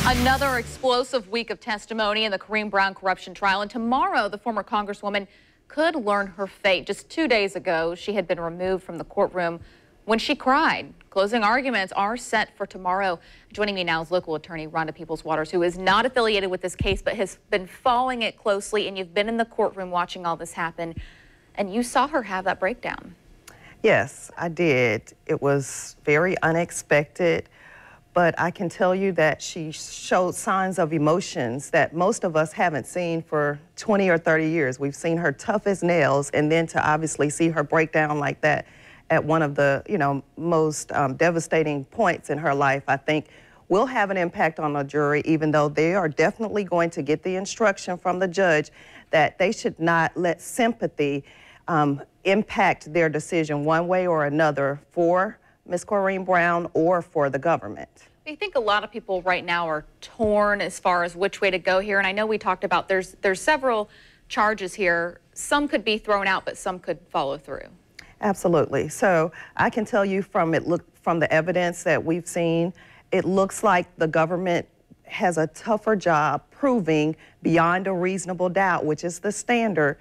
Another explosive week of testimony in the Corrine Brown corruption trial, and tomorrow the former Congresswoman could learn her fate. Just 2 days ago, she had been removed from the courtroom when she cried. Closing arguments are set for tomorrow. Joining me now is local attorney Rhonda Peoples-Waters, who is not affiliated with this case but has been following it closely, and you've been in the courtroom watching all this happen, and you saw her have that breakdown. Yes, I did. It was very unexpected. But I can tell you that she showed signs of emotions that most of us haven't seen for 20 or 30 years. We've seen her tough as nails, and then to obviously see her break down like that at one of the, most devastating points in her life, I think will have an impact on the jury, even though they are definitely going to get the instruction from the judge that they should not let sympathy impact their decision one way or another for Ms. Corrine Brown or for the government. I think a lot of people right now are torn as far as which way to go here, and I know we talked about there's several charges here. Some could be thrown out, but some could follow through. Absolutely. So I can tell you from the evidence that we've seen, it looks like the government has a tougher job proving beyond a reasonable doubt, which is the standard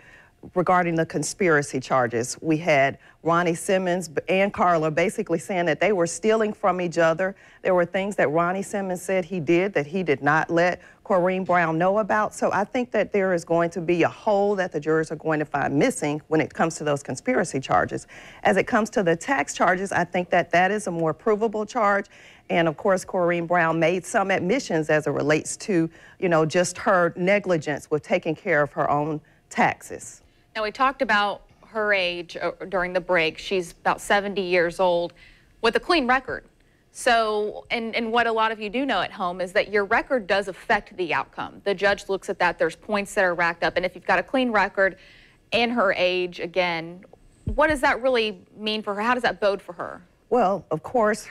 regarding the conspiracy charges. We had Ronnie Simmons and Carla basically saying that they were stealing from each other. There were things that Ronnie Simmons said he did that he did not let Corrine Brown know about. So I think that there is going to be a hole that the jurors are going to find missing when it comes to those conspiracy charges. As it comes to the tax charges, I think that that is a more provable charge. And of course, Corrine Brown made some admissions as it relates to, just her negligence with taking care of her own taxes. Now, we talked about her age during the break. She's about 70 years old with a clean record. So, and what a lot of you do know at home is that your record does affect the outcome. The judge looks at that. There's points that are racked up. And if you've got a clean record and her age, again, what does that really mean for her? How does that bode for her? Well, of course,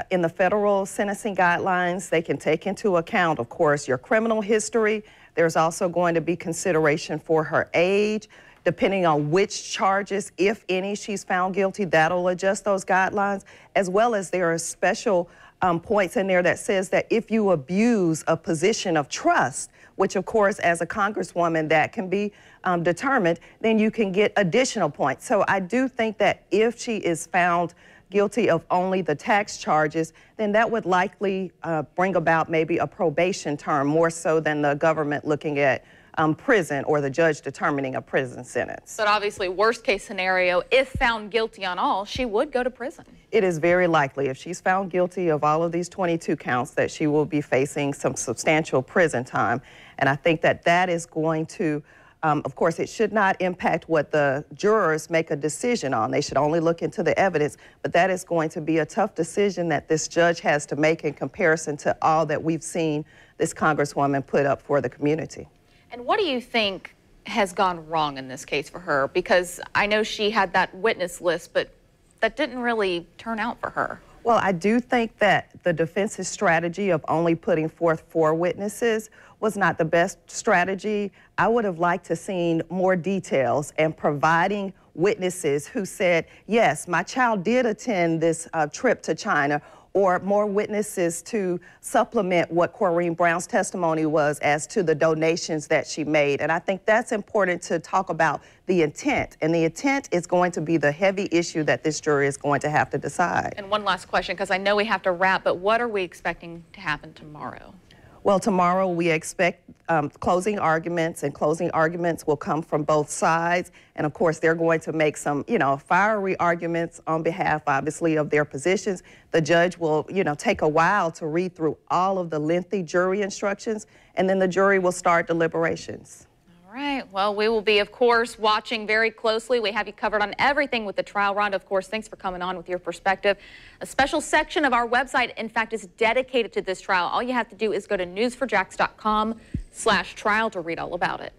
in the federal sentencing guidelines, they can take into account, of course, your criminal history. There's also going to be consideration for her age. Depending on which charges, if any, she's found guilty, that'll adjust those guidelines, as well as there are special points in there that says that if you abuse a position of trust, which of course, as a congresswoman, that can be determined, then you can get additional points. So I do think that if she is found guilty of only the tax charges, then that would likely bring about maybe a probation term more so than the government looking at prison or the judge determining a prison sentence. But obviously, worst case scenario, if found guilty on all, she would go to prison. It is very likely, if she's found guilty of all of these 22 counts, that she will be facing some substantial prison time. And I think that that is going to, of course, it should not impact what the jurors make a decision on. They should only look into the evidence, but that is going to be a tough decision that this judge has to make in comparison to all that we've seen this congresswoman put up for the community. And what do you think has gone wrong in this case for her? Because I know she had that witness list, but that didn't really turn out for her. Well, I do think that the defense's strategy of only putting forth 4 witnesses was not the best strategy. I would have liked to seen more details and providing witnesses who said, yes, my child did attend this trip to China, or more witnesses to supplement what Corrine Brown's testimony was as to the donations that she made. And I think that's important to talk about the intent. And the intent is going to be the heavy issue that this jury is going to have to decide. And one last question, because I know we have to wrap, but what are we expecting to happen tomorrow? Well, tomorrow we expect closing arguments, and closing arguments will come from both sides. And of course, they're going to make some, fiery arguments on behalf, obviously, of their positions. The judge will, take a while to read through all of the lengthy jury instructions, and then the jury will start deliberations. All right. Well, we will be, of course, watching very closely. We have you covered on everything with the trial. Rhonda, of course, thanks for coming on with your perspective. A special section of our website, in fact, is dedicated to this trial. All you have to do is go to news4jax.com/trial to read all about it.